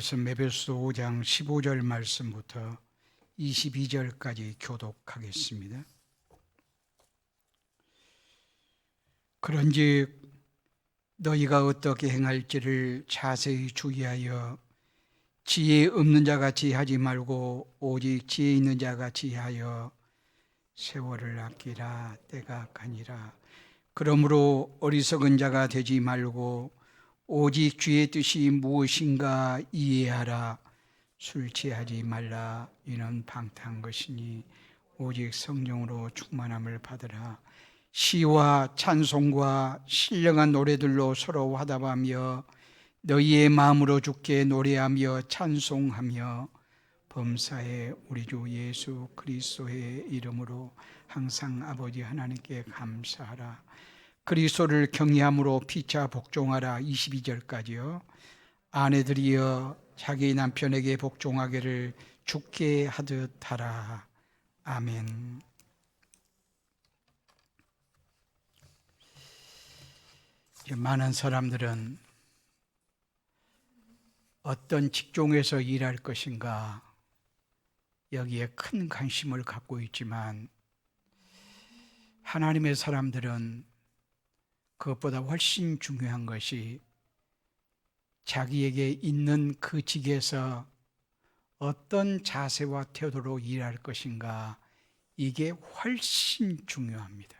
에베소 5장 15절 말씀부터 22절까지 교독하겠습니다. 그런즉 너희가 어떻게 행할지를 자세히 주의하여 지혜 없는 자같이 하지 말고 오직 지혜 있는 자같이 하여 세월을 아끼라. 때가 가니라. 그러므로 어리석은 자가 되지 말고 오직 주의 뜻이 무엇인가 이해하라. 술 취하지 말라. 이는 방탕한 것이니 오직 성령으로 충만함을 받으라. 시와 찬송과 신령한 노래들로 서로 화답하며 너희의 마음으로 주께 노래하며 찬송하며 범사에 우리 주 예수 그리스도의 이름으로 항상 아버지 하나님께 감사하라. 그리스도를 경외함으로 피차 복종하라. 22절까지요. 아내들이여 자기 남편에게 복종하기를 주께 하듯 하라. 아멘. 많은 사람들은 어떤 직종에서 일할 것인가 여기에 큰 관심을 갖고 있지만 하나님의 사람들은 그것보다 훨씬 중요한 것이 자기에게 있는 그 직에서 어떤 자세와 태도로 일할 것인가, 이게 훨씬 중요합니다.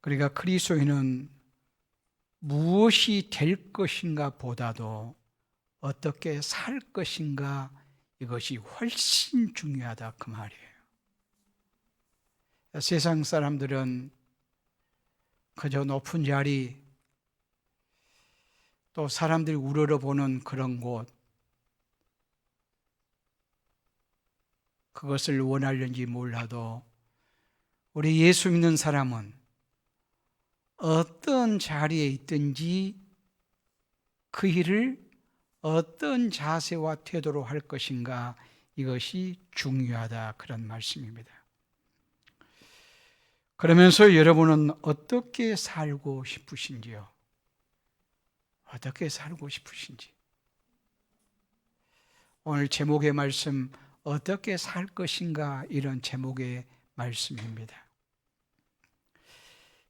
그러니까 그리스도인은 무엇이 될 것인가 보다도 어떻게 살 것인가, 이것이 훨씬 중요하다 그 말이에요. 세상 사람들은 그저 높은 자리, 또 사람들이 우러러보는 그런 곳, 그것을 원하는지 몰라도 우리 예수 믿는 사람은 어떤 자리에 있든지 그 일을 어떤 자세와 태도로 할 것인가, 이것이 중요하다 그런 말씀입니다. 그러면서 여러분은 어떻게 살고 싶으신지요? 어떻게 살고 싶으신지. 오늘 제목의 말씀, 어떻게 살 것인가, 이런 제목의 말씀입니다.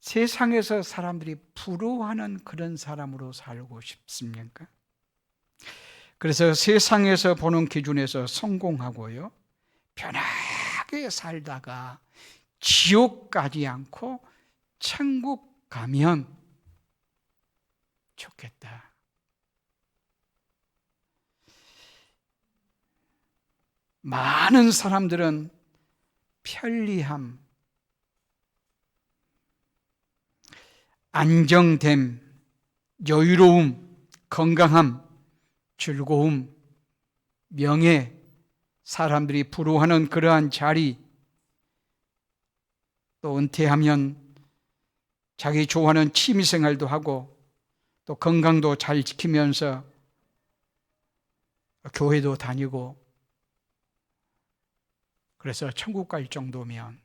세상에서 사람들이 부러워하는 그런 사람으로 살고 싶습니까? 그래서 세상에서 보는 기준에서 성공하고요, 편하게 살다가 지옥 가지 않고 천국 가면 좋겠다. 많은 사람들은 편리함, 안정됨, 여유로움, 건강함, 즐거움, 명예, 사람들이 부러워하는 그러한 자리, 또 은퇴하면 자기 좋아하는 취미생활도 하고 또 건강도 잘 지키면서 교회도 다니고, 그래서 천국 갈 정도면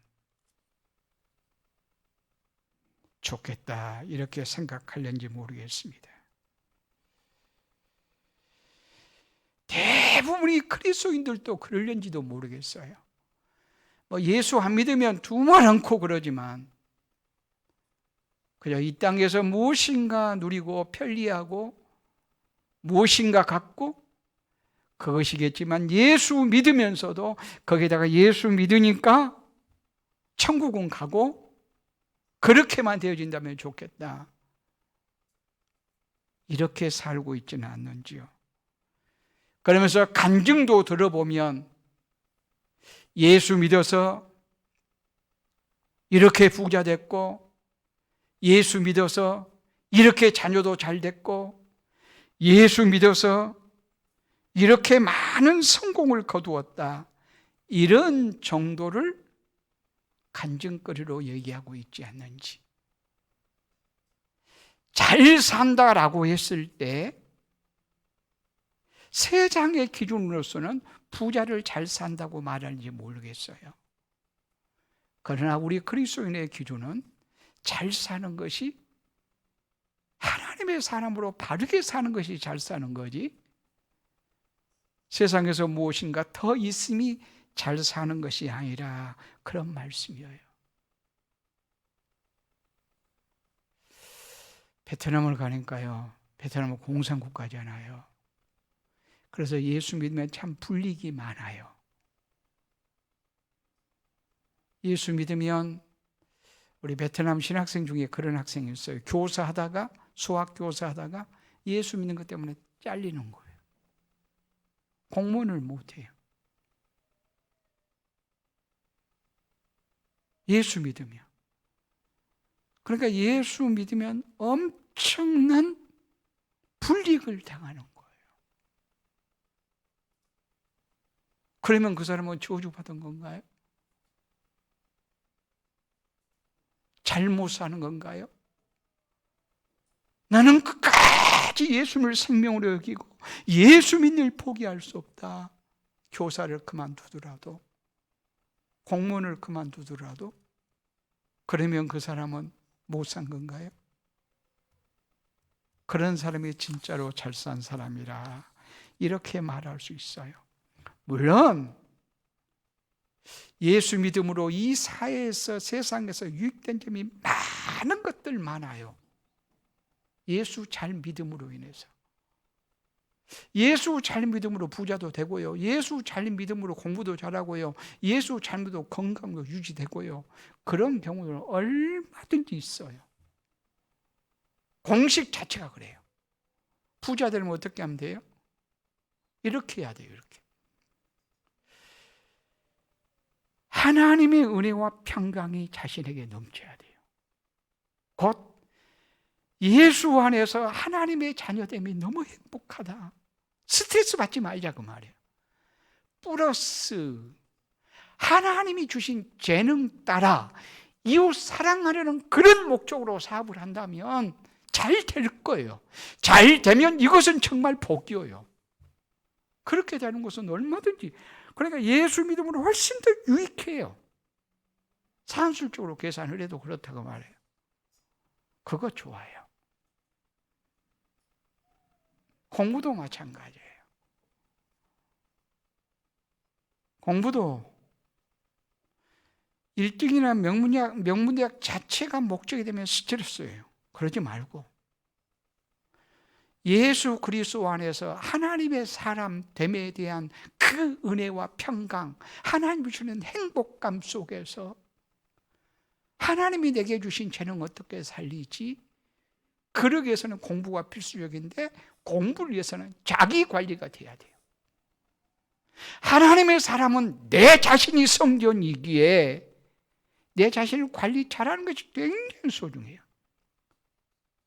좋겠다 이렇게 생각하려는지 모르겠습니다. 대부분이 그리스도인들도 그러려는지도 모르겠어요. 예수 안 믿으면 두말 않고 그러지만 그냥 이 땅에서 무엇인가 누리고 편리하고 무엇인가 갖고 그것이겠지만, 예수 믿으면서도 거기다가 예수 믿으니까 천국은 가고 그렇게만 되어진다면 좋겠다, 이렇게 살고 있지는 않는지요. 그러면서 간증도 들어보면 예수 믿어서 이렇게 부자 됐고, 예수 믿어서 이렇게 자녀도 잘 됐고, 예수 믿어서 이렇게 많은 성공을 거두었다, 이런 정도를 간증거리로 얘기하고 있지 않는지. 잘 산다라고 했을 때 세상의 기준으로서는 부자를 잘 산다고 말하는지 모르겠어요. 그러나 우리 그리스도인의 기준은 잘 사는 것이 하나님 하나님의 사람으로 바르게 사는 것이 잘 사는 거지, 세상에서 무엇인가 더 있음이 잘 사는 것이 아니라 그런 말씀이에요. 베트남을 가니까요, 베트남은 공산국가잖아요. 그래서 예수 믿으면 참 불이익이 많아요. 예수 믿으면, 우리 베트남 신학생 중에 그런 학생이 있어요. 교사하다가, 수학교사하다가 예수 믿는 것 때문에 잘리는 거예요. 공무원을 못해요. 예수 믿으면. 그러니까 예수 믿으면 엄청난 불이익을 당하는 거예요. 그러면 그 사람은 저주받은 건가요? 잘못 사는 건가요? 나는 끝까지 예수를 생명으로 여기고 예수 믿는 일 포기할 수 없다. 교사를 그만두더라도, 공무원을 그만두더라도. 그러면 그 사람은 못 산 건가요? 그런 사람이 진짜로 잘 산 사람이라 이렇게 말할 수 있어요. 물론 예수 믿음으로 이 사회에서, 세상에서 유익된 점이 많은 것들 많아요. 예수 잘 믿음으로 인해서. 예수 잘 믿음으로 부자도 되고요, 예수 잘 믿음으로 공부도 잘하고요, 예수 잘 믿음으로 건강도 유지되고요. 그런 경우는 얼마든지 있어요. 공식 자체가 그래요. 부자 되려면 어떻게 하면 돼요? 이렇게 해야 돼요. 이렇게. 하나님의 은혜와 평강이 자신에게 넘쳐야 돼요. 곧 예수 안에서 하나님의 자녀됨이 너무 행복하다, 스트레스 받지 말자 그 말이에요. 플러스 하나님이 주신 재능 따라 이웃 사랑하려는 그런 목적으로 사업을 한다면 잘 될 거예요. 잘 되면 이것은 정말 복이에요. 그렇게 되는 것은 얼마든지, 그러니까 예수 믿음으로 훨씬 더 유익해요. 산술적으로 계산을 해도 그렇다고 말해요. 그거 좋아요. 공부도 마찬가지예요. 공부도 1등이나 명문대학 자체가 목적이 되면 스트레스예요. 그러지 말고 예수 그리스도 안에서 하나님의 사람됨에 대한 그 은혜와 평강, 하나님이 주는 행복감 속에서 하나님이 내게 주신 재능 어떻게 살리지? 그러기 위해서는 공부가 필수적인데, 공부를 위해서는 자기 관리가 돼야 돼요. 하나님의 사람은 내 자신이 성전이기에 내 자신을 관리 잘하는 것이 굉장히 소중해요.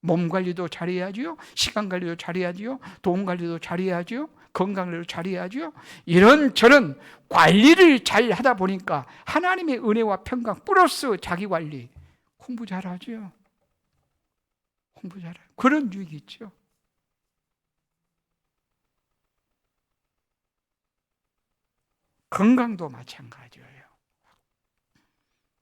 몸 관리도 잘해야죠, 시간 관리도 잘해야죠, 돈 관리도 잘해야죠, 건강 관리도 잘해야죠. 이런저런 관리를 잘 하다 보니까 하나님의 은혜와 평강 플러스 자기 관리, 공부 잘하죠. 공부 잘해요. 그런 유익이 있죠. 건강도 마찬가지예요.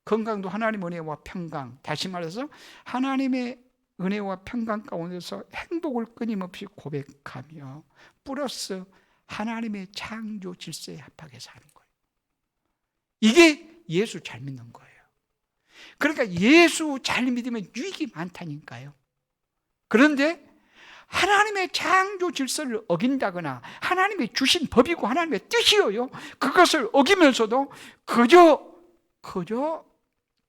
건강도 하나님의 은혜와 평강, 다시 말해서 하나님의 은혜와 평강 가운데서 행복을 끊임없이 고백하며 플러스 하나님의 창조 질서에 합하게 사는 거예요. 이게 예수 잘 믿는 거예요. 그러니까 예수 잘 믿으면 유익이 많다니까요. 그런데 하나님의 창조 질서를 어긴다거나 하나님의 주신 법이고 하나님의 뜻이에요. 그것을 어기면서도 그저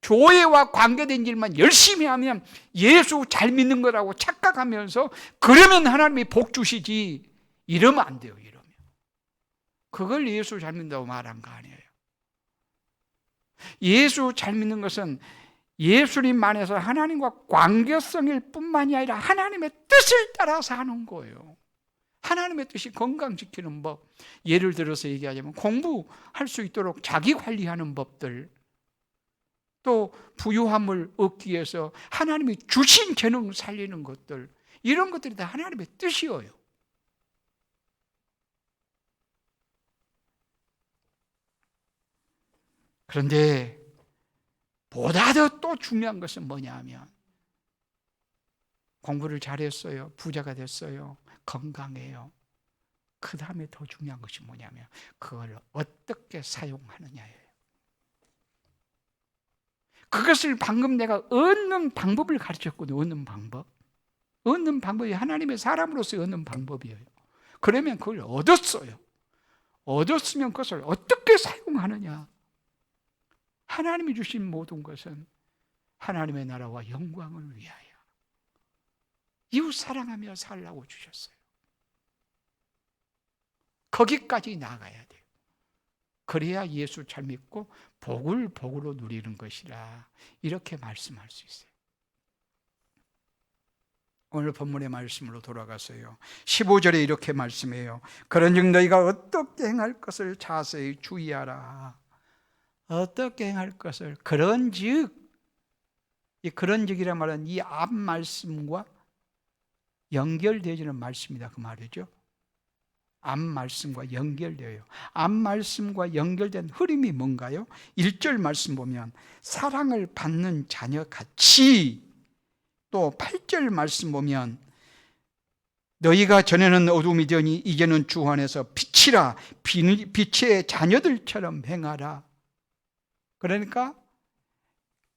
교회와 관계된 일만 열심히 하면 예수 잘 믿는 거라고 착각하면서 그러면 하나님이 복 주시지, 이러면 안 돼요. 이러면 그걸 예수 잘 믿는다고 말한 거 아니에요. 예수 잘 믿는 것은 예수님 안에서 하나님과 관계성일 뿐만이 아니라 하나님의 뜻을 따라 사는 거예요. 하나님의 뜻이 건강 지키는 법, 예를 들어서 얘기하자면 공부할 수 있도록 자기 관리하는 법들, 또 부유함을 얻기 위해서 하나님이 주신 재능을 살리는 것들, 이런 것들이 다 하나님의 뜻이에요. 그런데 보다 더 또 중요한 것은 뭐냐 하면 공부를 잘했어요. 부자가 됐어요. 건강해요. 그 다음에 더 중요한 것이 뭐냐면 그걸 어떻게 사용하느냐예요. 그것을 방금 내가 얻는 방법을 가르쳤거든요. 얻는 방법. 얻는 방법이 하나님의 사람으로서 얻는 방법이에요. 그러면 그걸 얻었어요. 얻었으면 그것을 어떻게 사용하느냐. 하나님이 주신 모든 것은 하나님의 나라와 영광을 위하여 이웃 사랑하며 살라고 주셨어요. 거기까지 나가야 돼요. 그래야 예수 잘 믿고 복을 복으로 누리는 것이라 이렇게 말씀할 수 있어요. 오늘 본문의 말씀으로 돌아가서요. 15절에 이렇게 말씀해요. 그런즉 너희가 어떻게 행할 것을 자세히 주의하라. 어떻게 행할 것을. 그런즉, 이 그런즉이란 말은 이 앞 말씀과 연결되어지는 말씀이다 그 말이죠. 앞 말씀과 연결되어요. 앞 말씀과 연결된 흐름이 뭔가요? 1절 말씀 보면 사랑을 받는 자녀같이, 또 8절 말씀 보면 너희가 전에는 어둠이더니 이제는 주 안에서 빛이라, 빛의 자녀들처럼 행하라. 그러니까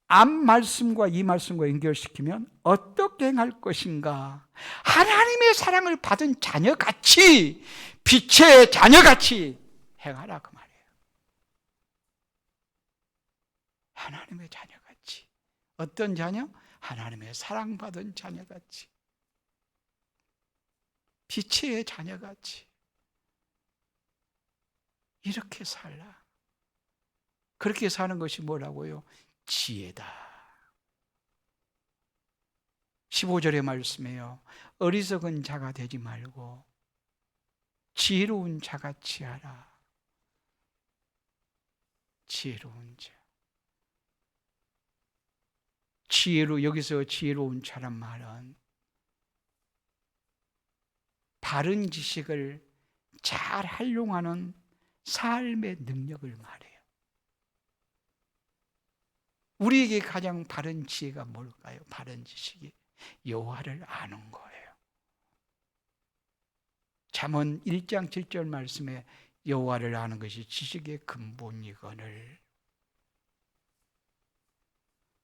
앞 말씀과 이 말씀과 연결시키면 어떻게 행할 것인가? 하나님의 사랑을 받은 자녀같이, 빛의 자녀같이 행하라 그 말이에요. 하나님의 자녀같이. 어떤 자녀? 하나님의 사랑받은 자녀같이, 빛의 자녀같이 이렇게 살라. 그렇게 사는 것이 뭐라고요? 지혜다. 15절의 말씀이에요. 어리석은 자가 되지 말고 지혜로운 자같이 하라. 지혜로운 자. 여기서 지혜로운 자란 말은 바른 지식을 잘 활용하는 삶의 능력을 말해요. 우리에게 가장 바른 지혜가 뭘까요? 바른 지식이 여호와를 아는 거예요. 잠언 1장 7절 말씀에 여호와를 아는 것이 지식의 근본이거늘.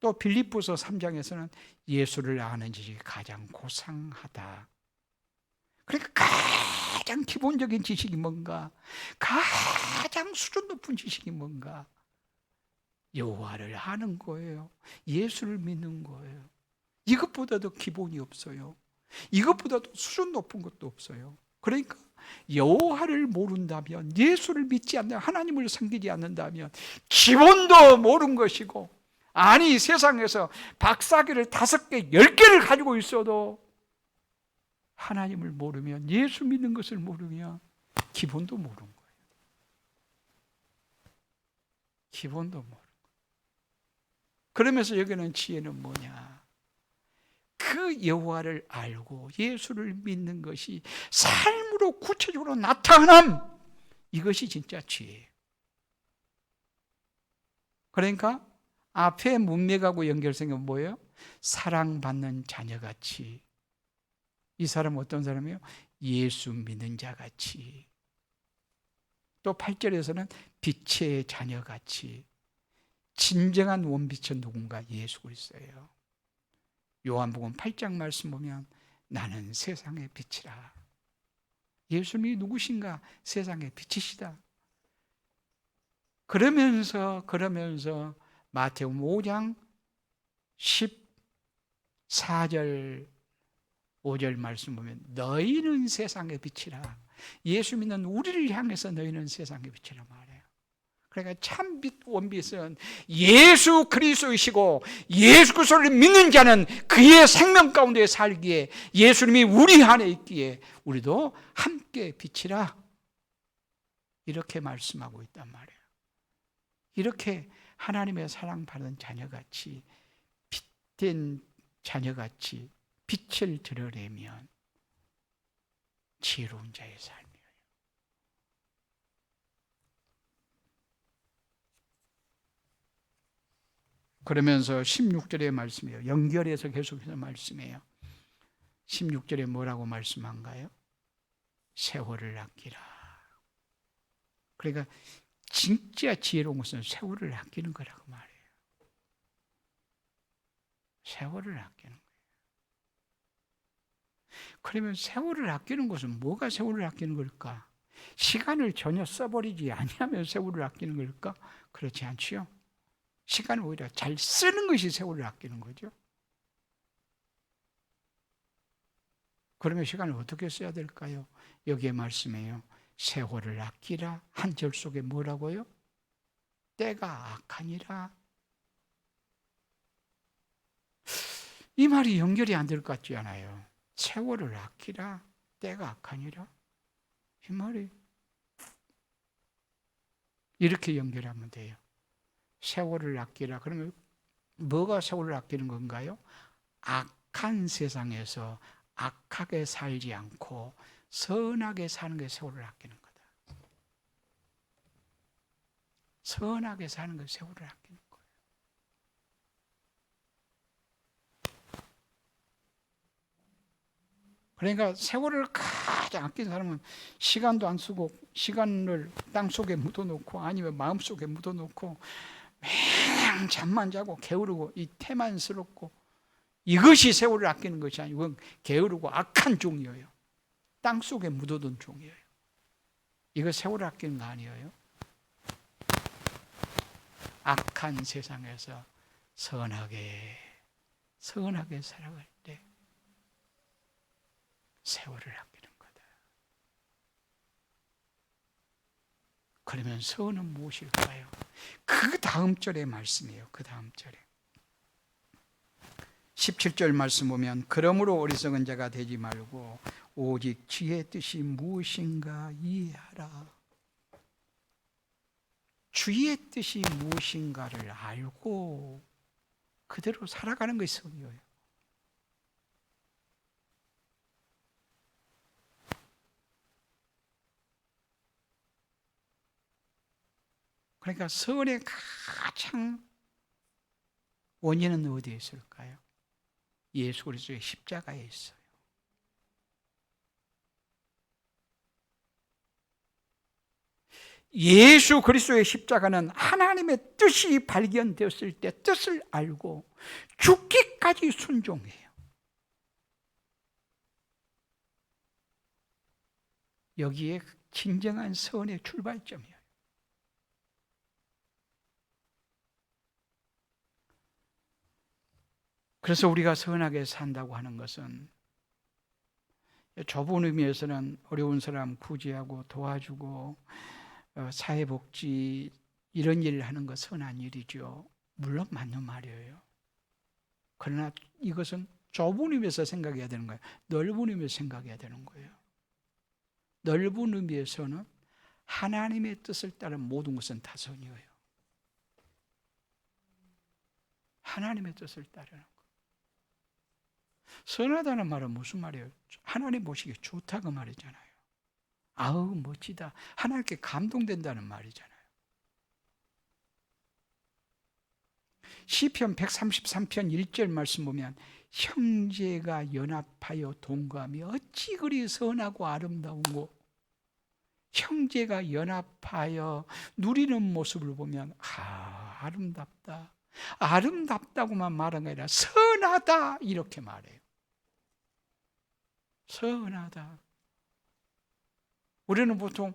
또 빌립보서 3장에서는 예수를 아는 지식이 가장 고상하다. 그러니까 가장 기본적인 지식이 뭔가? 가장 수준 높은 지식이 뭔가? 여호와를 아는 거예요. 예수를 믿는 거예요. 이것보다도 기본이 없어요. 이것보다도 수준 높은 것도 없어요. 그러니까 여호와를 모른다면, 예수를 믿지 않는, 하나님을 섬기지 않는다면 기본도 모르는 것이고, 아니 세상에서 박사학위를 5개, 10개를 가지고 있어도 하나님을 모르면, 예수 믿는 것을 모르면 기본도 모르는 거예요. 기본도 모르는 거예요. 그러면서 여기는 지혜는 뭐냐? 그 여호와를 알고 예수를 믿는 것이 삶으로 구체적으로 나타남, 이것이 진짜 지혜예요. 그러니까 앞에 문맥하고 연결성은 뭐예요? 사랑받는 자녀같이. 이 사람은 어떤 사람이에요? 예수 믿는 자같이. 또 8절에서는 빛의 자녀같이. 진정한 원빛은 누군가? 예수 그리스도예요. 요한복음 8장 말씀 보면 나는 세상의 빛이라. 예수님이 누구신가? 세상의 빛이시다. 그러면서 마태복음 5장 14절 5절 말씀 보면 너희는 세상의 빛이라. 예수 믿는 우리를 향해서 너희는 세상의 빛이라 말해요. 그러니까 참빛 원빛은 예수 그리스도이시고, 예수 그리스도를 믿는 자는 그의 생명 가운데 살기에, 예수님이 우리 안에 있기에 우리도 함께 빛이라, 이렇게 말씀하고 있단 말이에요. 이렇게 하나님의 사랑받은 자녀같이, 빛된 자녀같이 빛을 드러내면 지혜로운 자의 삶이에요. 그러면서 16절의 말씀이에요. 연결해서 계속해서 말씀해요. 16절에 뭐라고 말씀한가요? 세월을 아끼라. 그러니까 진짜 지혜로운 것은 세월을 아끼는 거라고 말해요. 세월을 아끼는 거예요. 그러면 세월을 아끼는 것은 뭐가 세월을 아끼는 걸까? 시간을 전혀 써버리지 아니하면 세월을 아끼는 걸까? 그렇지 않지요. 시간을 오히려 잘 쓰는 것이 세월을 아끼는 거죠. 그러면 시간을 어떻게 써야 될까요? 여기에 말씀해요. 세월을 아끼라. 한 절 속에 뭐라고요? 때가 악하니라. 이 말이 연결이 안 될 것 같지 않아요? 세월을 아끼라. 때가 악하니라. 이 말이 이렇게 연결하면 돼요. 세월을 아끼라. 그러면 뭐가 세월을 아끼는 건가요? 악한 세상에서 악하게 살지 않고 선하게 사는 게 세월을 아끼는 거다. 선하게 사는 게 세월을 아끼는 거예요. 그러니까 세월을 가장 아끼는 사람은 시간도 안 쓰고 시간을 땅속에 묻어놓고 아니면 마음속에 묻어놓고 매일 잠만 자고 게으르고 이 태만스럽고 이것이 세월을 아끼는 것이 아니고 게으르고 악한 종이에요. 땅속에 묻어둔 종이에요. 이거 세월을 아끼는 거 아니에요? 악한 세상에서 선하게 살아갈 때 세월을 아끼는 거다. 그러면 선은 무엇일까요? 그 다음 절의 말씀이에요. 그 다음 절에 17절 말씀 보면 그러므로 어리석은 자가 되지 말고 오직 주의 뜻이 무엇인가 이해하라. 주의 뜻이 무엇인가를 알고 그대로 살아가는 것이 선이에요. 그러니까 선의 가장 원인은 어디에 있을까요? 예수 그리스도의 십자가에 있어요. 예수 그리스도의 십자가는 하나님의 뜻이 발견되었을 때 뜻을 알고 죽기까지 순종해요. 여기에 진정한 선의 출발점이에요. 그래서 우리가 선하게 산다고 하는 것은 좁은 의미에서는 어려운 사람 구제하고 도와주고 사회복지 이런 일을 하는 것 선한 일이죠. 물론 맞는 말이에요. 그러나 이것은 좁은 의미에서 생각해야 되는 거예요. 넓은 의미에서 생각해야 되는 거예요. 넓은 의미에서는 하나님의 뜻을 따른 모든 것은 다 선이에요. 하나님의 뜻을 따르는 거. 선하다는 말은 무슨 말이에요? 하나님 보시기에 좋다고 말이잖아요. 아우 멋지다. 하나님께 감동된다는 말이잖아요. 시편 133편 1절 말씀 보면 형제가 연합하여 동감이 어찌 그리 선하고 아름다운고 형제가 연합하여 누리는 모습을 보면 아름답다. 아름답다고만 말한 게 아니라 선하다 이렇게 말해요. 선하다. 우리는 보통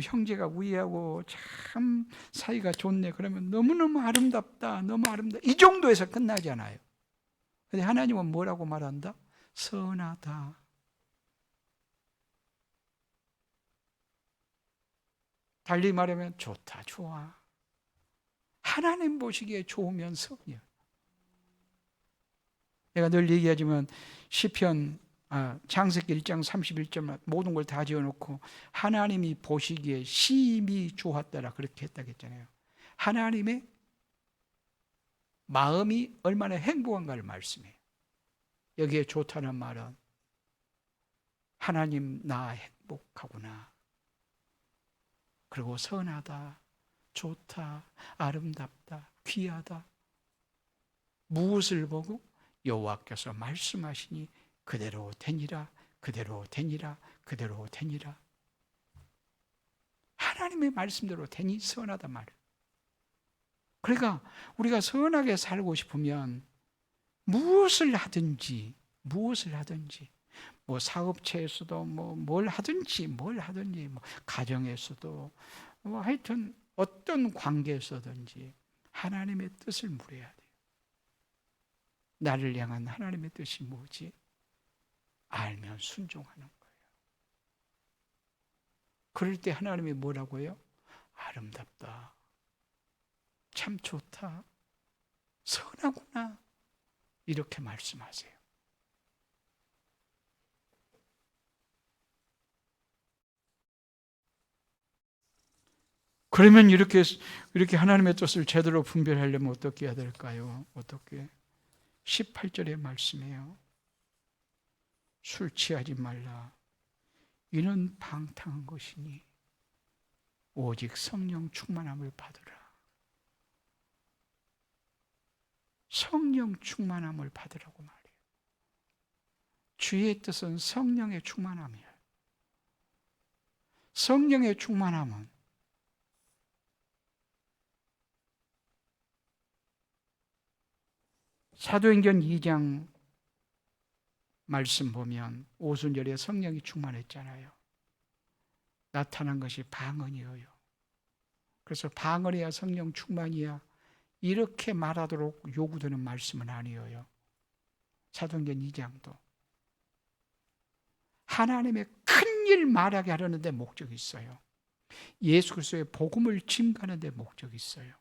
형제가 우애하고 참 사이가 좋네 그러면 너무너무 아름답다 너무 아름답다 이 정도에서 끝나잖아요. 그런데 하나님은 뭐라고 말한다? 선하다. 달리 말하면 좋다 좋아. 하나님 보시기에 좋으면 선이야. 내가 늘 얘기하지만 시편 창세기 1장 31절 모든 걸 다 지어놓고 하나님이 보시기에 심히 좋았더라 그렇게 했다고 했잖아요. 하나님의 마음이 얼마나 행복한가를 말씀해요. 여기에 좋다는 말은 하나님 나 행복하구나. 그리고 선하다, 좋다, 아름답다, 귀하다. 무엇을 보고? 여호와께서 말씀하시니 그대로 되니라, 그대로 되니라, 그대로 되니라. 하나님의 말씀대로 되니 선하단 말이에요. 그러니까 우리가 선하게 살고 싶으면 무엇을 하든지 뭐 사업체에서도 뭘 하든지 뭐 가정에서도 뭐 하여튼 어떤 관계에서든지 하나님의 뜻을 물어야 돼요. 나를 향한 하나님의 뜻이 뭐지? 알면 순종하는 거예요. 그럴 때 하나님이 뭐라고 해요? 아름답다, 참 좋다, 선하구나, 이렇게 말씀하세요. 그러면 이렇게 하나님의 뜻을 제대로 분별하려면 어떻게 해야 될까요? 어떻게? 18절의 말씀이에요. 술 취하지 말라. 이는 방탕한 것이니 오직 성령 충만함을 받으라. 성령 충만함을 받으라고 말해요. 주의 뜻은 성령의 충만함이에요. 성령의 충만함은 사도행전 2장 말씀 보면 오순절에 성령이 충만했잖아요. 나타난 것이 방언이에요. 그래서 방언이야 성령 충만이야 이렇게 말하도록 요구되는 말씀은 아니에요. 사도행전 2장도 하나님의 큰일 말하게 하려는 데 목적이 있어요. 예수 그리스도의 복음을 증거하는 데 목적이 있어요.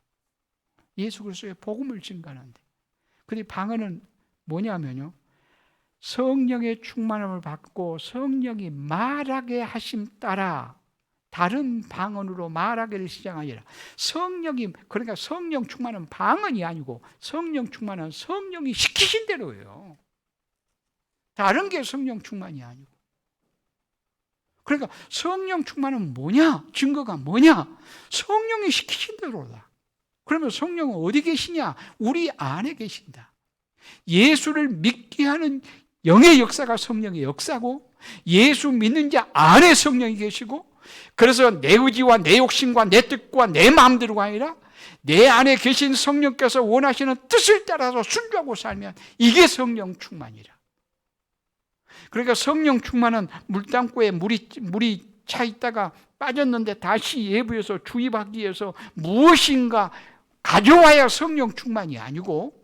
예수 그리스도의 복음을 증거하는 데. 근데 방언은 뭐냐면요, 성령의 충만함을 받고 성령이 말하게 하심 따라 다른 방언으로 말하기를 시작하니라. 성령이, 그러니까 성령 충만은 방언이 아니고 성령 충만은 성령이 시키신 대로예요. 다른 게 성령 충만이 아니고. 그러니까 성령 충만은 뭐냐? 증거가 뭐냐? 성령이 시키신 대로다. 그러면 성령은 어디 계시냐? 우리 안에 계신다. 예수를 믿게 하는 영의 역사가 성령의 역사고, 예수 믿는 자 안에 성령이 계시고, 그래서 내 의지와 내 욕심과 내 뜻과 내 마음대로가 아니라 내 안에 계신 성령께서 원하시는 뜻을 따라서 순종하고 살면 이게 성령 충만이라. 그러니까 성령 충만은 물땅굴에 물이 차 있다가 빠졌는데 다시 예부해서 주입하기 위해서 무엇인가 가져와야 성령 충만이 아니고,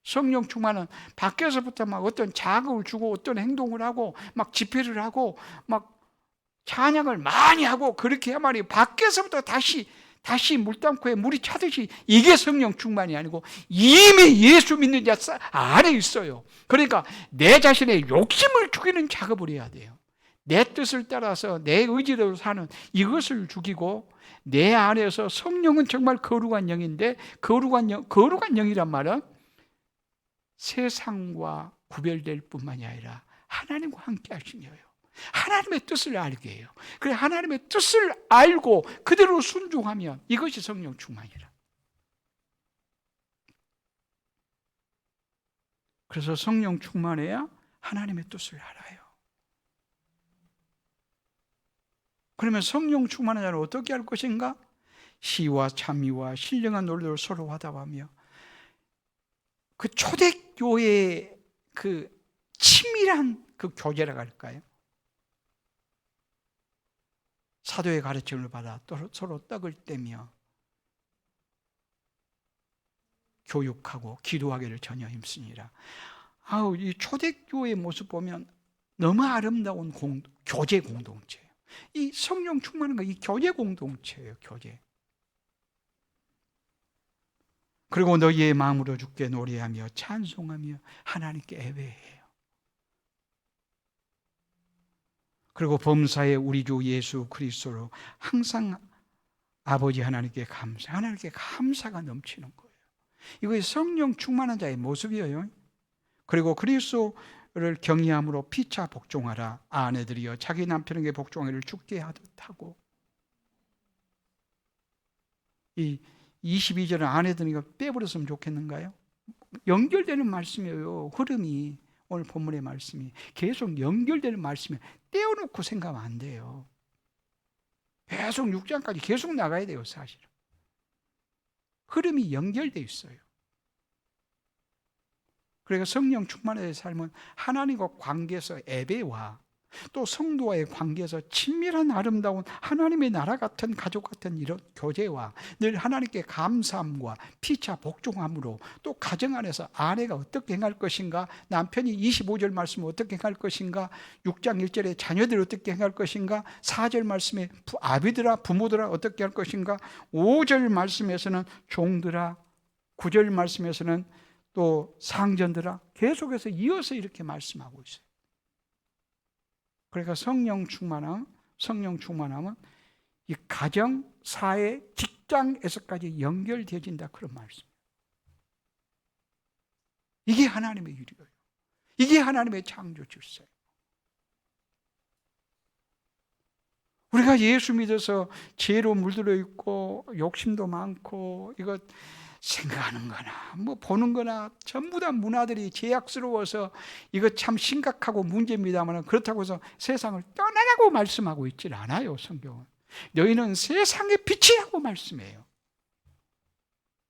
성령 충만은 밖에서부터 막 어떤 자극을 주고 어떤 행동을 하고 막 집회를 하고 막 찬양을 많이 하고 그렇게 해야만이 밖에서부터 다시 물땅굴에 물이 차듯이 이게 성령 충만이 아니고 이미 예수 믿는 자 안에 있어요. 그러니까 내 자신의 욕심을 죽이는 작업을 해야 돼요. 내 뜻을 따라서 내 의지대로 사는 이것을 죽이고, 내 안에서 성령은 정말 거룩한 영인데, 거룩한 영이란 말은 세상과 구별될 뿐만이 아니라 하나님과 함께 하신 거예요. 하나님의 뜻을 알게 해요. 그래, 하나님의 뜻을 알고 그대로 순종하면 이것이 성령 충만이라. 그래서 성령 충만해야 하나님의 뜻을 알아요. 그러면 성령 충만한 자는 어떻게 할 것인가? 시와 찬미와 신령한 노래를 서로 화답하며, 그 초대교회의 그 치밀한 그 교제라고 할까요? 사도의 가르침을 받아 서로 떡을 떼며 교육하고 기도하기를 전혀 힘쓰니라. 이 초대교회의 모습 보면 너무 아름다운 교제 공동체예요. 이 성령 충만한 거 이 교제 공동체예요. 교제. 그리고 너희의 마음으로 주께 노래하며 찬송하며 하나님께 예배해요. 그리고 범사에 우리 주 예수 그리스도로 항상 아버지 하나님께 감사가 넘치는 거예요. 이것이 성령 충만한 자의 모습이에요. 그리고 그리스도를 경외함으로 피차 복종하라. 아내들이여 자기 남편에게 복종하기를 주께 하듯 하고. 이 22절은 아내들이가 빼버렸으면 좋겠는가요? 연결되는 말씀이에요. 흐름이 오늘 본문의 말씀이 계속 연결되는 말씀이 떼어놓고 생각하면 안 돼요. 계속 6장까지 계속 나가야 돼요, 사실은. 흐름이 연결되어 있어요. 그러니까 성령 충만의 삶은 하나님과 관계에서 예배와 또 성도와의 관계에서 친밀한 아름다운 하나님의 나라 같은 가족 같은 이런 교제와 늘 하나님께 감사함과 피차 복종함으로 또 가정 안에서 아내가 어떻게 행할 것인가, 남편이 25절 말씀을 어떻게 행할 것인가, 6장 1절에 자녀들이 어떻게 행할 것인가, 4절 말씀에 아비들아 부모들아 어떻게 할 것인가, 5절 말씀에서는 종들아, 9절 말씀에서는 또 상전들아, 계속해서 이어서 이렇게 말씀하고 있어요. 그러니까 성령 충만함은 이 가정, 사회, 직장에서까지 연결되어진다, 그런 말씀이에요. 이게 하나님의 일이에요. 이게 하나님의 창조 질서예요. 우리가 예수 믿어서 죄로 물들어 있고 욕심도 많고 이거 생각하는 거나 뭐 보는 거나 전부 다 문화들이 제약스러워서 이거 참 심각하고 문제입니다만, 그렇다고 해서 세상을 떠나라고 말씀하고 있질 않아요. 성경은 너희는 세상의 빛이라고 말씀해요.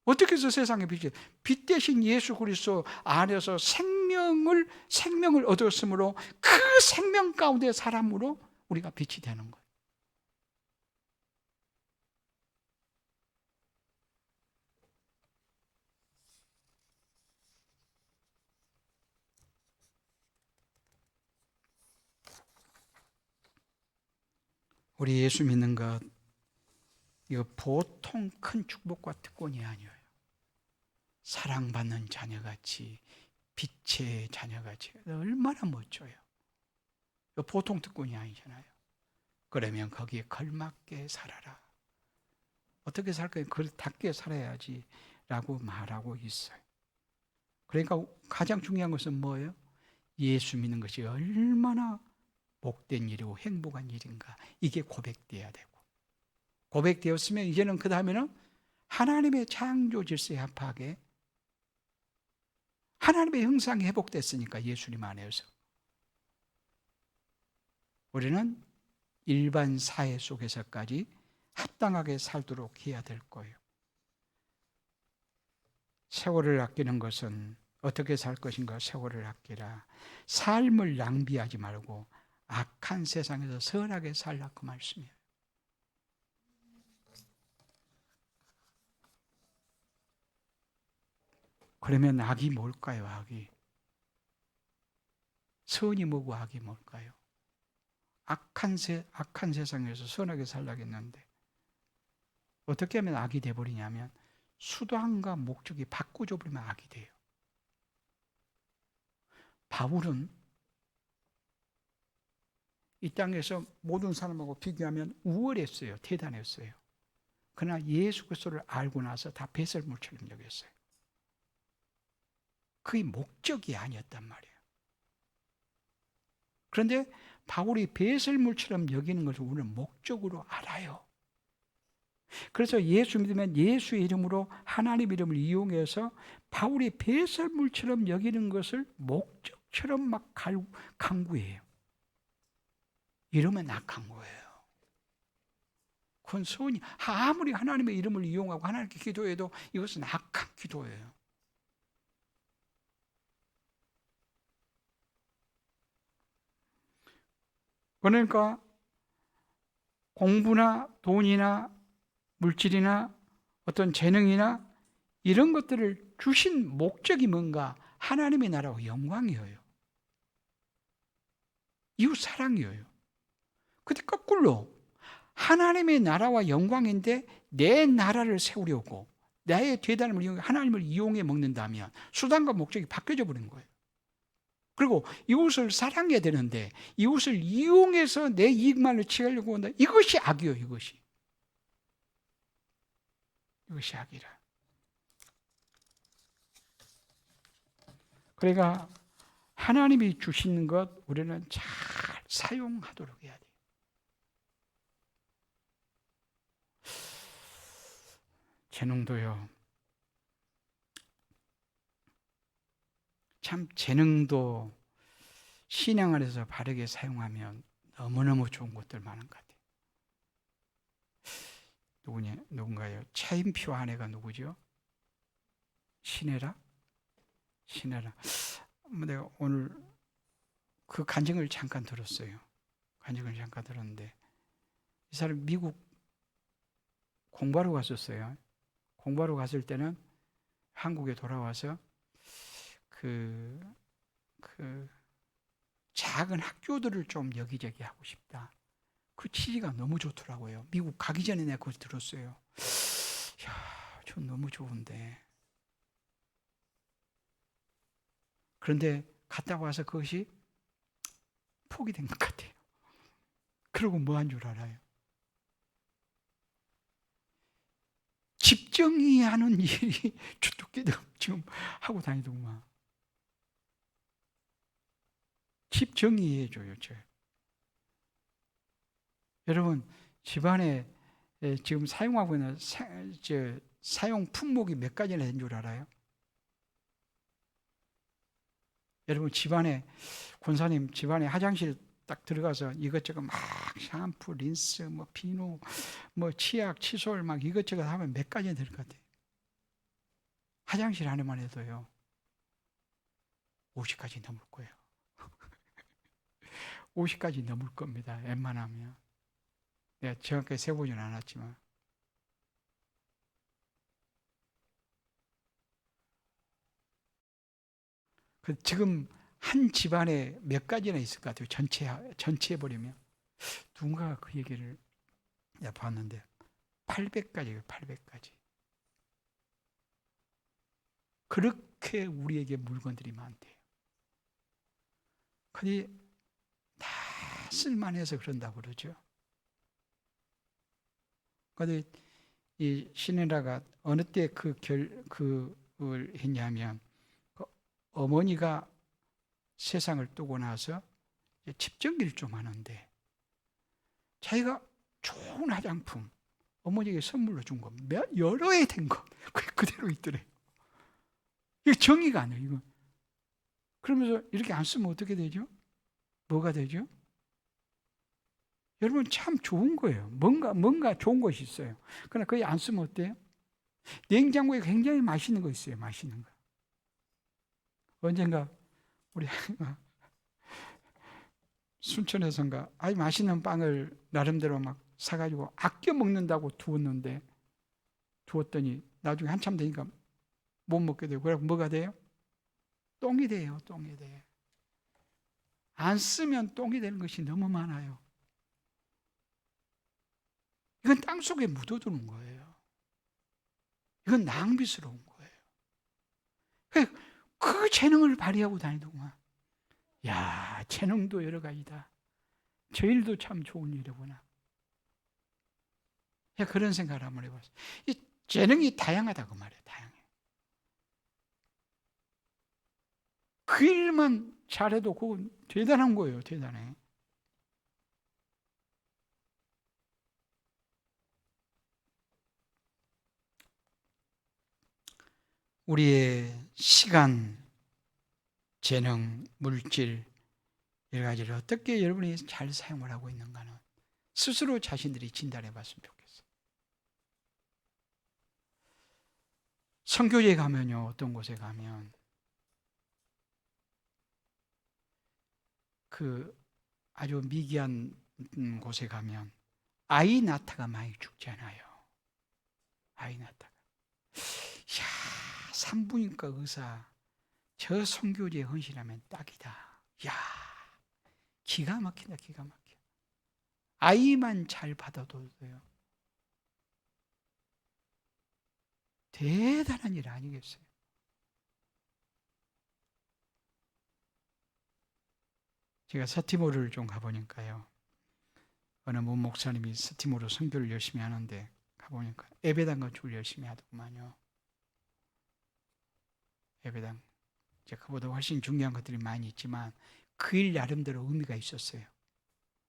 어떻게 해서 세상의 빛이? 빛 대신 예수 그리스도 안에서 생명을 얻었으므로 그 생명 가운데 사람으로 우리가 빛이 되는 거예요. 우리 예수 믿는 것, 이거 보통 큰 축복과 특권이 아니에요. 사랑받는 자녀같이, 빛의 자녀같이, 얼마나 멋져요. 이거 보통 특권이 아니잖아요. 그러면 거기에 걸맞게 살아라. 어떻게 살 거예요? 그렇게 살아야지 라고 말하고 있어요. 그러니까 가장 중요한 것은 뭐예요? 예수 믿는 것이 얼마나 복된 일이고 행복한 일인가, 이게 고백돼야 되고, 고백되었으면 이제는 그 다음에는 하나님의 창조 질서에 합하게 하나님의 형상이 회복됐으니까 예수님 안에서 우리는 일반 사회 속에서까지 합당하게 살도록 해야 될 거예요. 세월을 아끼는 것은 어떻게 살 것인가? 세월을 아끼라. 삶을 낭비하지 말고 악한 세상에서 선하게 살라, 그 말씀이에요. 그러면 악이 뭘까요? 악이 선이 뭐고 악이 뭘까요? 악한 세상에서 선하게 살라겠는데 어떻게 하면 악이 돼버리냐면 수단과 목적이 바꾸져 버리면 악이 돼요. 바울은 이 땅에서 모든 사람하고 비교하면 우월했어요. 대단했어요. 그러나 예수 그리스도를 알고 나서 다 배설물처럼 여겼어요. 그게 목적이 아니었단 말이에요. 그런데 바울이 배설물처럼 여기는 것을 우리는 목적으로 알아요. 그래서 예수 믿으면 예수의 이름으로 하나님 이름을 이용해서 바울이 배설물처럼 여기는 것을 목적처럼 막 강구해요. 이러면 악한 거예요. 그건 선이, 아무리 하나님의 이름을 이용하고 하나님께 기도해도 이것은 악한 기도예요. 그러니까 공부나 돈이나 물질이나 어떤 재능이나 이런 것들을 주신 목적이 뭔가? 하나님의 나라와 영광이에요. 이웃 사랑이에요. 근데 거꾸로 하나님의 나라와 영광인데 내 나라를 세우려고 나의 대단함을 이용해 하나님을 이용해 먹는다면 수단과 목적이 바뀌어져 버린 거예요. 그리고 이웃을 사랑해야 되는데 이웃을 이용해서 내 이익만을 취하려고 한다. 이것이 악이에요. 이것이 악이라. 그러니까 하나님이 주시는 것 우리는 잘 사용하도록 해야 돼요. 재능도요. 참 재능도 신앙 안에서 바르게 사용하면 너무너무 좋은 것들 많은 것 같아요. 누군가요? 차인표 아내가 누구죠? 신혜라? 내가 오늘 그 간증을 잠깐 들었어요. 간증을 잠깐 들었는데 이 사람 미국 공부하러 갔었어요. 공부하러 갔을 때는 한국에 돌아와서 그 작은 학교들을 좀 여기저기 하고 싶다. 그 취지가 너무 좋더라고요. 미국 가기 전에 내가 그걸 들었어요. 야, 저 너무 좋은데. 그런데 갔다 와서 그것이 포기된 것 같아요. 그러고 뭐 한 줄 알아요? 집정이하는 일이 주특기도 지금 하고 다니더구만. 집정이해줘요. 여러분 집안에 지금 사용하고 있는 사용 품목이 몇 가지나 된 줄 알아요? 여러분 집안에 권사님 집안에 화장실 딱 들어가서 이것저것 막 샴푸, 린스, 뭐 비누, 뭐 치약, 칫솔 막 이것저것 하면 몇 가지나 될 것 같아요. 화장실 안에만 해도요 50가지 넘을 거예요. 50가지 넘을 겁니다. 웬만하면. 내가 정확하게 세보지는 않았지만. 지금 한 집안에 몇 가지나 있을 것 같아요. 전체 해버리면. 누군가 그 얘기를 내가 봤는데 800가지예요. 800가지. 그렇게 우리에게 물건들이 많대요. 근데 다 쓸만해서 그런다고 그러죠. 근데 이 신혜라가 어느 때 그걸 했냐면 그 어머니가 세상을 뜨고 나서 집정기를 좀 하는데 자기가 좋은 화장품 어머니에게 선물로 준 거 여러 해 된 거 그대로 있더래요. 이거 정의가 안 해요. 이거. 그러면서 이렇게 안 쓰면 어떻게 되죠? 뭐가 되죠? 여러분 참 좋은 거예요. 뭔가 좋은 것이 있어요. 그러나 그게 안 쓰면 어때요? 냉장고에 굉장히 맛있는 거 있어요. 맛있는 거. 언젠가 우리 순천에선가 아주 맛있는 빵을 나름대로 막 사가지고 아껴 먹는다고 두었더니 나중에 한참 되니까 못 먹게 되고 그래서 뭐가 돼요? 똥이 돼요. 똥이 돼. 안 쓰면 똥이 되는 것이 너무 많아요. 이건 땅속에 묻어두는 거예요. 이건 낭비스러운 거예요. 그 재능을 발휘하고 다니더구만. 야, 재능도 여러 가지다. 저 일도 참 좋은 일이구나. 그런 생각을 한번 해봤어요. 이 재능이 다양하다고 말이에요. 다양해. 그 일만 잘해도 그건 대단한 거예요. 대단해. 우리의 시간, 재능, 물질 여러 가지를 어떻게 여러분이 잘 사용을 하고 있는가는 스스로 자신들이 진단해 봤으면 좋겠어요. 선교지에 가면요. 어떤 곳에 가면 그 아주 미개한 곳에 가면 아이 낳다가 많이 죽잖아요. 아이 낳다가. 야, 산부인과 의사 저 선교지에 헌신하면 딱이다. 야, 기가 막힌다. 기가 막혀. 아이만 잘 받아도 돼요. 대단한 일 아니겠어요? 제가 서티모르를 좀 가보니까요. 어느 목사님이 서티모르 선교를 열심히 하는데 가보니까 예배당 건축을 열심히 하더구만요. 예배당. 그보다 훨씬 중요한 것들이 많이 있지만 그 일 나름대로 의미가 있었어요.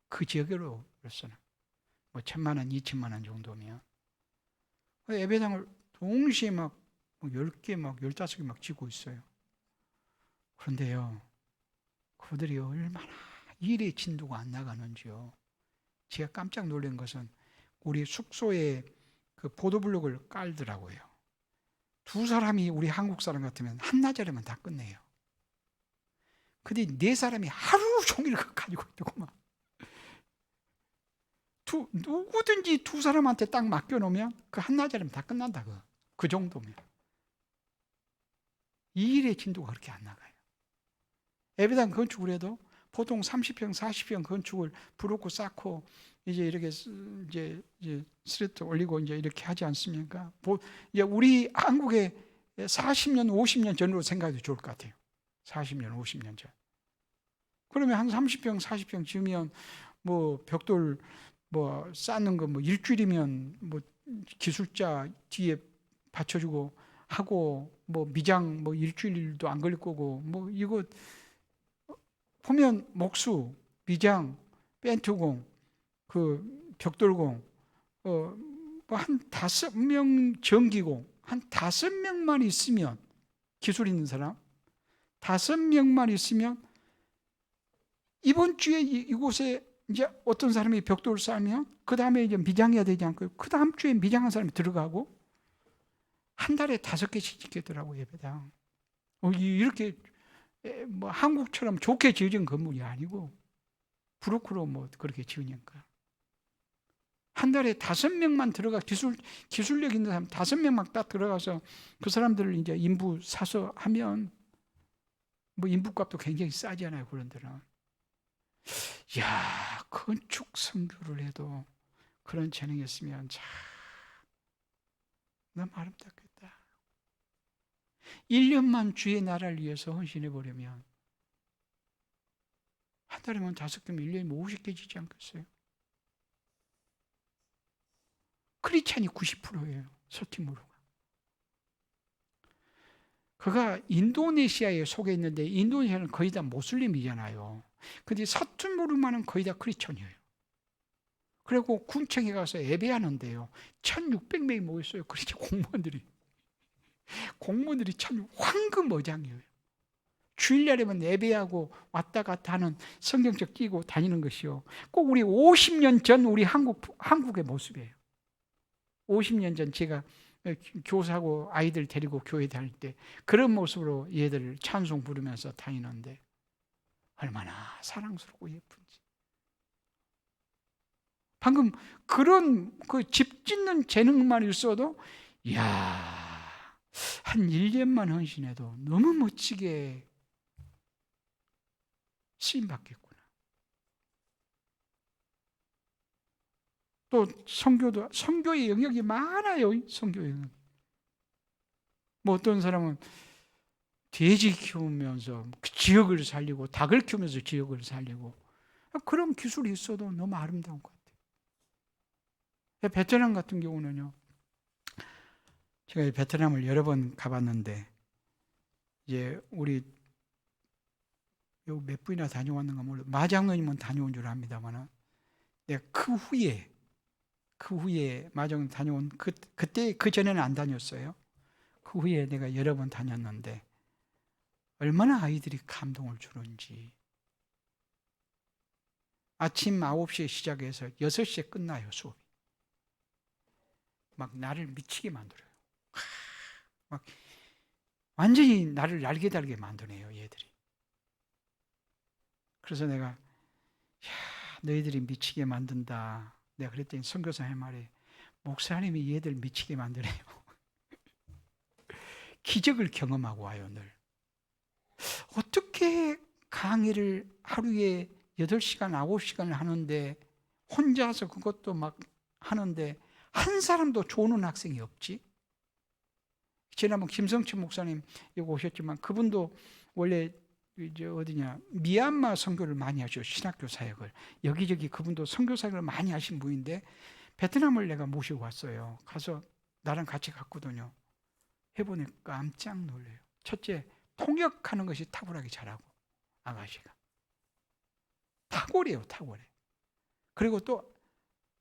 그 지역으로서는 뭐 1,000만 원, 2,000만 원 정도면 예배당을 동시에 막 10개, 막 15개 막 짓고 있어요. 그런데요, 그들이 얼마나 일의 진도가 안 나가는지요. 제가 깜짝 놀란 것은 우리 숙소에 그 보도블록을 깔더라고요. 두 사람이 우리 한국 사람 같으면 한나절에만 다 끝내요. 근데 네 사람이 하루 종일 그거 가지고 있더구만. 누구든지 두 사람한테 딱 맡겨놓으면 그 한나절이면 다 끝난다. 그 정도면. 이 일의 진도가 그렇게 안 나가요. 예배당 건축을 해도 보통 30평, 40평 건축을 브로커 쌓고 이제 이렇게 이제 스레트 올리고 이제 이렇게 하지 않습니까? 이제 우리 한국에 40년, 50년 전으로 생각해도 좋을 것 같아요. 40년, 50년 전. 그러면 한 30평, 40평 지으면 뭐 벽돌 뭐 쌓는 거 뭐 일주일이면 뭐 기술자 뒤에 받쳐주고 하고 뭐 미장 뭐 일주일도 안 걸릴 거고 뭐 이거 보면 목수, 미장, 벤투공, 그 벽돌공, 뭐 한 5명 전기공, 한 5명만 있으면 기술 있는 사람 5명만 있으면 이번 주에 이곳에 이제 어떤 사람이 벽돌을 쌓으면 그 다음에 이제 미장해야 되지 않고요. 그 다음 주에 미장한 사람이 들어가고 한 달에 5개씩 짓겠더라고 예배당. 이렇게 뭐 한국처럼 좋게 지어진 건물이 아니고 브로커로 뭐 그렇게 지으니까 한 달에 5명만 들어가 기술력 있는 사람 5명만 딱 들어가서 그 사람들을 이제 인부 사서 하면 뭐 인부값도 굉장히 싸잖아요. 그런 데는. 야, 건축 선교를 해도 그런 재능이 있으면 참 너무 아름답겠다. 1년만 주의 나라를 위해서 헌신해 보려면 한 달에만 5개면 1년이면 50개 지지 않겠어요? 크리스찬이 90%예요. 소티모로가. 그가 인도네시아에 속해 있는데 인도네시아는 거의 다 모슬림이잖아요. 근데 서투모르만은 거의 다 크리스천이에요. 그리고 군청에 가서 예배하는데요. 1600명이 모였어요. 그렇죠. 공무원들이 참 황금어장이에요. 주일날에만 예배하고 왔다 갔다 하는 성경책 끼고 다니는 것이요. 꼭 우리 50년 전 우리 한국의 모습이에요. 50년 전 제가 교사하고 아이들 데리고 교회 다닐 때 그런 모습으로 얘들 찬송 부르면서 다니는데 얼마나 사랑스럽고 예쁜지. 방금 그런 그 집 짓는 재능만 있어도 이야, 한 1년만 헌신해도 너무 멋지게 쓰임받겠구나. 또 선교의 영역이 많아요. 선교의 영역. 뭐 어떤 사람은 돼지 키우면서 지역을 살리고 닭을 키우면서 지역을 살리고 그런 기술이 있어도 너무 아름다운 것 같아요. 베트남 같은 경우는요. 제가 베트남을 여러 번 가봤는데 이제 우리 몇 분이나 다녀왔는가 몰라요. 마장로님은 다녀온 줄 압니다만 내가 그 후에 마장로 다녀온 그때 그 전에는 안 다녔어요. 그 후에 내가 여러 번 다녔는데 얼마나 아이들이 감동을 주는지. 아침 9시에 시작해서 6시에 끝나요, 수업이. 막 나를 미치게 만들어요. 막 완전히 나를 날개달게 만드네요, 얘들이. 그래서 내가 야, 너희들이 미치게 만든다. 내가 그랬더니 선교사의 말에 목사님이 얘들 미치게 만드네요. 기적을 경험하고 와요, 늘. 어떻게 강의를 하루에 8시간, 9시간을 하는데 혼자서 그것도 막 하는데 한 사람도 좋은 학생이 없지? 지난번 김성춘 목사님 여기 오셨지만 그분도 원래 이제 어디냐 미얀마 선교를 많이 하죠. 신학교 사역을 여기저기 그분도 선교 사역을 많이 하신 분인데 베트남을 내가 모시고 왔어요. 가서 나랑 같이 갔거든요. 해보니까 깜짝 놀래요. 첫째, 통역하는 것이 탁월하게 잘하고 아가씨가 탁월해요. 탁월해. 그리고 또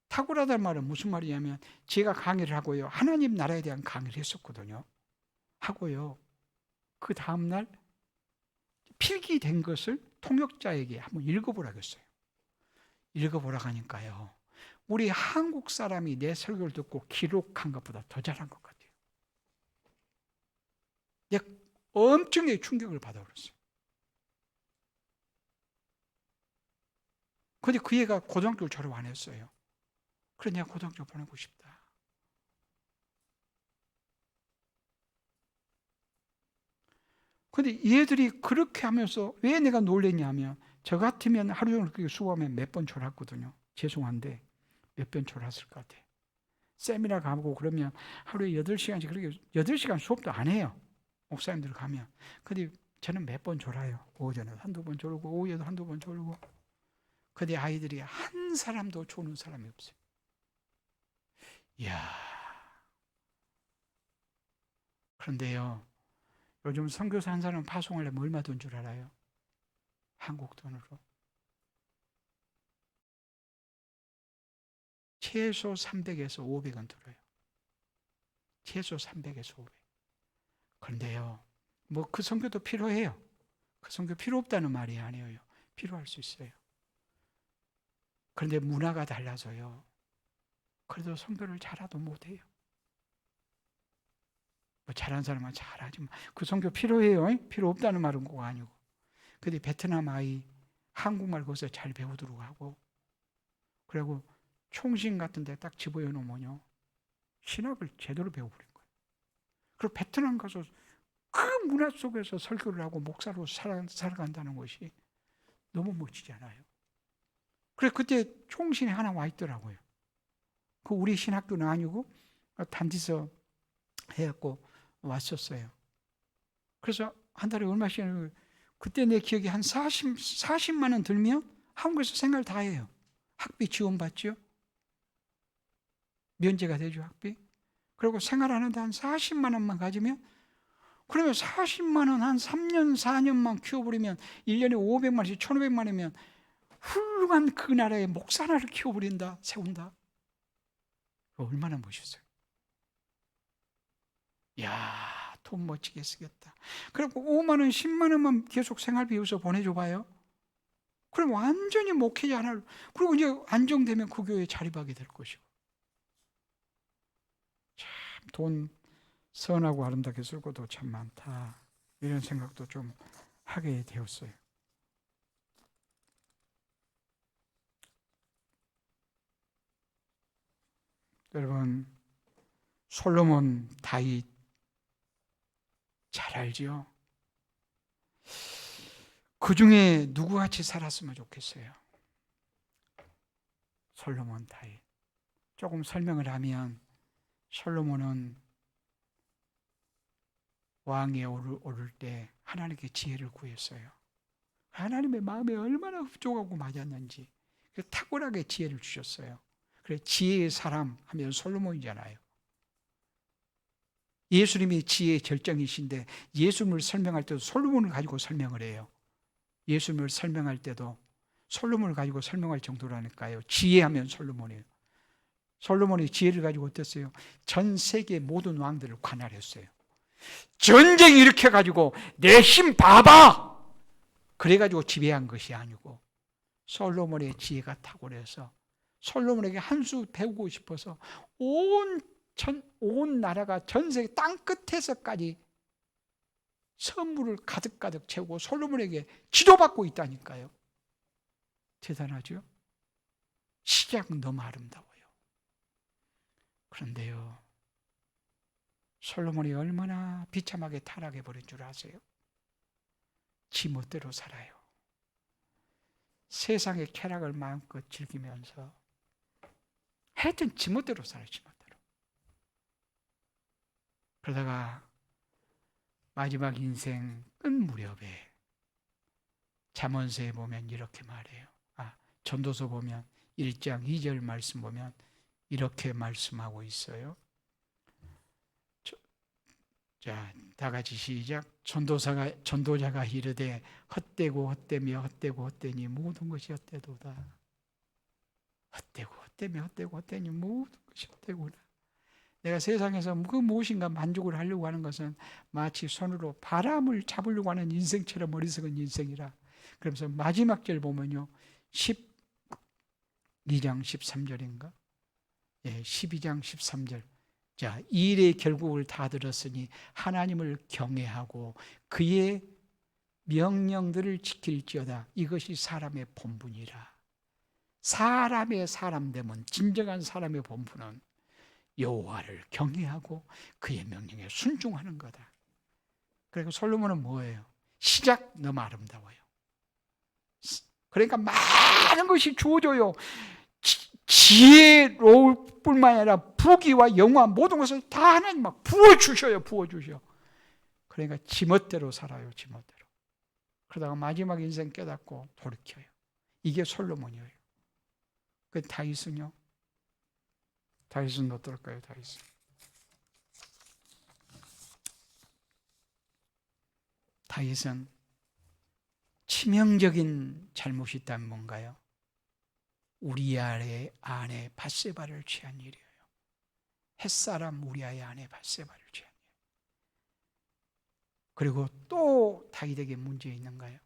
탁월하다는 말은 무슨 말이냐면 제가 강의를 하고요. 하나님 나라에 대한 강의를 했었거든요. 하고요. 그 다음날 필기된 것을 통역자에게 한번 읽어보라고 했어요. 읽어보라고 하니까요, 우리 한국 사람이 내 설교를 듣고 기록한 것보다 더 잘한 것 같아요. 내가 엄청나게 충격을 받아버렸어요. 근데 그 애가 고등학교를 졸업 안 했어요. 그래 내가 고등학교 보내고 싶다. 근데 얘들이 그렇게 하면서 왜 내가 놀랬냐면, 저 같으면 하루 종일 그렇게 수업하면 몇 번 졸았거든요. 죄송한데 몇 번 졸았을 것 같아요. 세미나 가고 그러면 하루에 8시간씩, 그렇게 8시간 수업도 안 해요. 목사님들 가면. 근데 저는 몇 번 졸아요. 오전에 한두 번 졸고 오후에도 한두 번 졸고. 근데 아이들이 한 사람도 조는 사람이 없어요. 이야. 그런데요, 요즘 선교사 한 사람 파송하려면 얼마 돈 줄 알아요? 한국 돈으로. 최소 300에서 500원 들어요. 최소 300에서 500. 그런데요, 뭐 그 선교도 필요해요. 그 선교 필요 없다는 말이 아니에요. 필요할 수 있어요. 그런데 문화가 달라서요, 그래도 선교를 잘하도 못해요. 뭐 잘하는 사람은 잘하지만 그 선교 필요해요. 필요 없다는 말은 꼭 아니고. 근데 베트남 아이 한국말 거기서 잘 배우도록 하고, 그리고 총신 같은 데 딱 집어여 놓으면요, 신학을 제대로 배워버린 거예요. 그리고 베트남 가서 그 문화 속에서 설교를 하고 목사로 살아간다는 것이 너무 멋지잖아요. 그래서 그때 총신이 하나 와 있더라고요. 그 우리 신학교는 아니고 단지서 해갖고 왔었어요. 그래서 한 달에 얼마씩, 그때 내 기억에 한 40만 원 들면 한국에서 생활 다 해요. 학비 지원받죠. 면제가 되죠, 학비. 그리고 생활하는데 한 40만 원만 가지면, 그러면 40만 원 한 3년, 4년만 키워버리면 1년에 500만 원씩 1,500만 원이면 훌륭한 그 나라의 목사 하나를 키워버린다, 세운다. 얼마나 멋있어요. 이야, 돈 멋지게 쓰겠다. 그리고 5만 원, 10만 원만 계속 생활비 여기서 보내줘 봐요. 그럼 완전히 목회자 하나를, 그리고 이제 안정되면 그 교회에 자립하게 될 것이고. 참, 돈 선하고 아름답게 쓸고도 참 많다, 이런 생각도 좀 하게 되었어요. 여러분, 솔로몬, 다윗 잘 알죠? 그 중에 누구같이 살았으면 좋겠어요? 솔로몬, 다윗. 조금 설명을 하면, 솔로몬은 왕에 오를 때 하나님께 지혜를 구했어요. 하나님의 마음에 얼마나 흡족하고 맞았는지 탁월하게 지혜를 주셨어요. 그래, 지혜의 사람 하면 솔로몬이잖아요. 예수님이 지혜의 절정이신데 예수님을 설명할 때도 솔로몬을 가지고 설명을 해요. 예수님을 설명할 때도 솔로몬을 가지고 설명할 정도라니까요. 지혜하면 솔로몬이에요. 솔로몬이 지혜를 가지고 어땠어요? 전 세계 모든 왕들을 관할했어요. 전쟁 일으켜가지고 내 힘 봐봐! 그래가지고 지배한 것이 아니고, 솔로몬의 지혜가 탁월해서 솔로몬에게 한 수 배우고 싶어서 온 나라가 전 세계 땅 끝에서까지 선물을 가득가득 채우고 솔로몬에게 지도받고 있다니까요. 대단하죠? 시작은 너무 아름다워요. 그런데요, 솔로몬이 얼마나 비참하게 타락해 버린 줄 아세요? 지 멋대로 살아요. 세상의 쾌락을 마음껏 즐기면서 하여튼 지 멋대로 살아요. 지 멋대로. 그러다가 마지막 인생 끝 무렵에 잠언서에 보면 이렇게 말해요. 전도서 보면 1장 2절 말씀 보면 이렇게 말씀하고 있어요. 자, 다 같이 시작. 전도자가 이르되 헛되고 헛되며 헛되고 헛되니 모든 것이 헛되도다. 헛되고 헛되며 헛되고 헛되니 모든 것이 헛되구나. 내가 세상에서 그 무엇인가 만족을 하려고 하는 것은 마치 손으로 바람을 잡으려고 하는 인생처럼 어리석은 인생이라. 그러면서 마지막 절 보면요, 12장 13절인가? 예, 12장 13절. 자, 이 일의 결국을 다 들었으니 하나님을 경외하고 그의 명령들을 지킬지어다. 이것이 사람의 본분이라. 사람의 사람됨은, 진정한 사람의 본분은 여호와를 경외하고 그의 명령에 순종하는 거다. 그리고 솔로몬은 뭐예요? 시작 너무 아름다워요. 그러니까 많은 것이 주어져요. 지혜로울 뿐만 아니라 부귀와 영화 모든 것을 다 하나님 막 부어주셔요. 부어주셔. 그러니까 지멋대로 살아요. 지멋대로. 그러다가 마지막 인생 깨닫고 돌이켜요. 이게 솔로몬이에요. 그 다윗은요? 다윗은 어떨까요? 다윗은 다윗은 치명적인 잘못이 있다면 뭔가요? 우리아의 아내 밧세바를 취한 일이에요. 햇사람 우리아의 아내 밧세바를 취한 일. 그리고 또 다윗에게 문제 있는가요?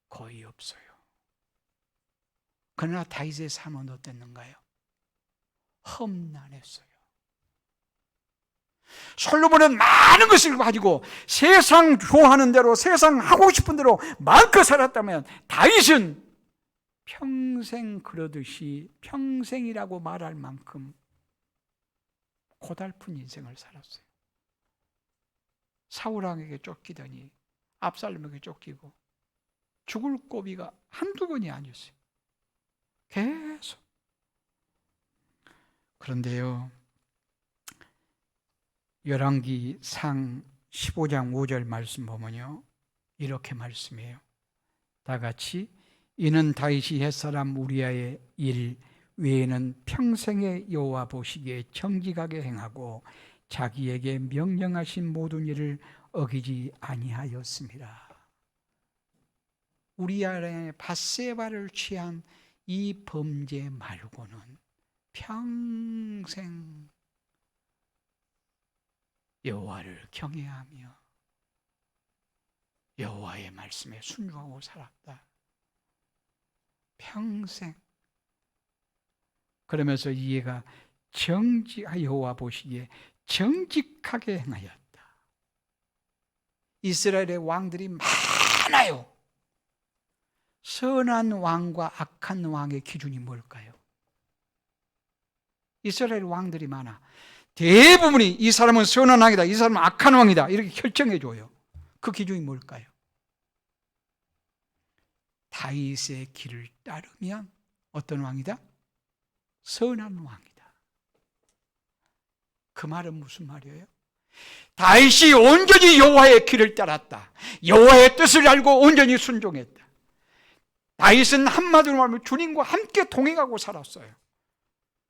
거의 없어요. 그러나 다윗의 삶은 어땠는가요? 험난했어요. 솔로몬은 많은 것을 가지고 세상 좋아하는 대로, 세상 하고 싶은 대로 마음껏 살았다면 다윗은 평생 그러듯이 평생이라고 말할 만큼 고달픈 인생을 살았어요. 사울왕에게 쫓기더니 압살롬에게 쫓기고 죽을 고비가 한두 번이 아니었어요. 계속. 그런데요, 열왕기상 15장 5절 말씀 보면요, 이렇게 말씀해요. 다 같이 이는 다윗이 햇사람 우리아의 일 외에는 평생에 여호와 보시기에 정직하게 행하고 자기에게 명령하신 모든 일을 어기지 아니하였습니다. 우리아의 밧세바를 취한 이 범죄 말고는 평생 여호와를 경외하며 여호와의 말씀에 순종하고 살았다. 평생. 그러면서 이해가 여호와 보시기에 정직하게 행하였다. 이스라엘의 왕들이 많아요. 선한 왕과 악한 왕의 기준이 뭘까요? 이스라엘 왕들이 많아. 대부분이 이 사람은 선한 왕이다, 이 사람은 악한 왕이다 이렇게 결정해 줘요. 그 기준이 뭘까요? 다윗의 길을 따르면 어떤 왕이다? 선한 왕이다. 그 말은 무슨 말이에요? 다윗이 온전히 여호와의 길을 따랐다. 여호와의 뜻을 알고 온전히 순종했다. 다윗은 한마디로 말하면 주님과 함께 동행하고 살았어요.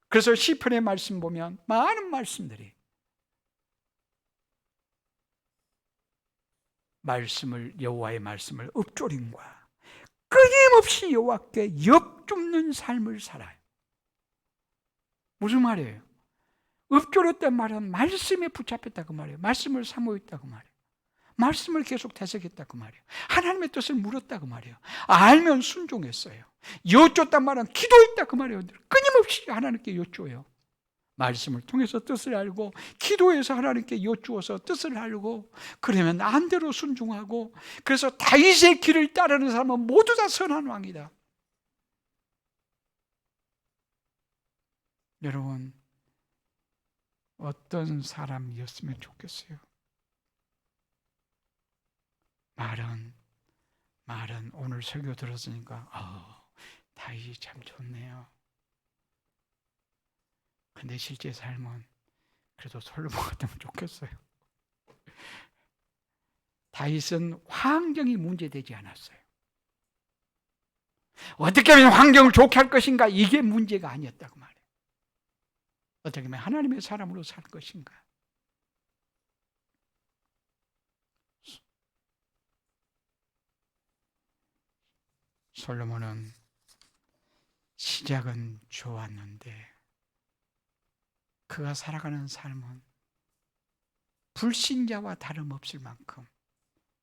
그래서 시편의 말씀 보면 많은 말씀들이 여호와의 말씀을 읊조림과 끊임없이 여호와께 엿줍는 삶을 살아요. 무슨 말이에요? 읊조렸단 말은 말씀에 붙잡혔다 그 말이에요. 말씀을 사모했다 그 말이에요. 말씀을 계속 되새겼다 그 말이에요. 하나님의 뜻을 물었다 그 말이에요. 알면 순종했어요. 여쭙단 말은 기도했다 그 말이에요. 끊임없이 하나님께 여쭈어요. 말씀을 통해서 뜻을 알고 기도해서 하나님께 여쭈어서 뜻을 알고 그러면 안대로 순종하고, 그래서 다윗의 길을 따르는 사람은 모두 다 선한 왕이다. 여러분, 어떤 사람이었으면 좋겠어요? 말은 오늘 설교 들었으니까 다윗이 참 좋네요. 근데 실제 삶은 그래도 솔로몬 같으면 좋겠어요. 다윗은 환경이 문제되지 않았어요. 어떻게 하면 환경을 좋게 할 것인가, 이게 문제가 아니었다고 말해요. 어떻게 하면 하나님의 사람으로 살 것인가. 솔로몬은 시작은 좋았는데 그가 살아가는 삶은 불신자와 다름없을 만큼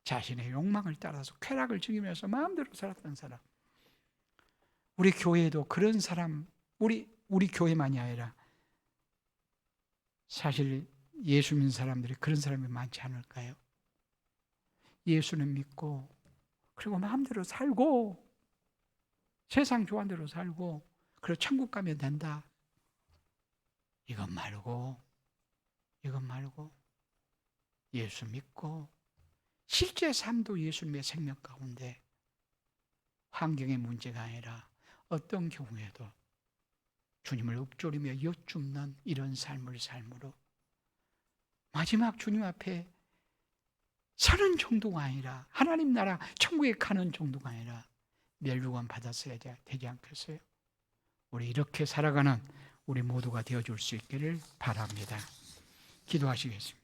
자신의 욕망을 따라서 쾌락을 즐기면서 마음대로 살았던 사람. 우리 교회에도 그런 사람, 우리 교회만이 아니라 사실 예수 믿는 사람들이 그런 사람이 많지 않을까요? 예수는 믿고 그리고 마음대로 살고 세상 좋아하는 대로 살고 그리고 천국 가면 된다. 이것 말고 예수 믿고 실제 삶도 예수님의 생명 가운데 환경의 문제가 아니라 어떤 경우에도 주님을 읊조리며 여쭙는 이런 삶을 삶으로 마지막 주님 앞에 사는 정도가 아니라 하나님 나라 천국에 가는 정도가 아니라 멸류관 받았어야 되지 않겠어요? 우리 이렇게 살아가는 우리 모두가 되어줄 수 있기를 바랍니다. 기도하시겠습니다.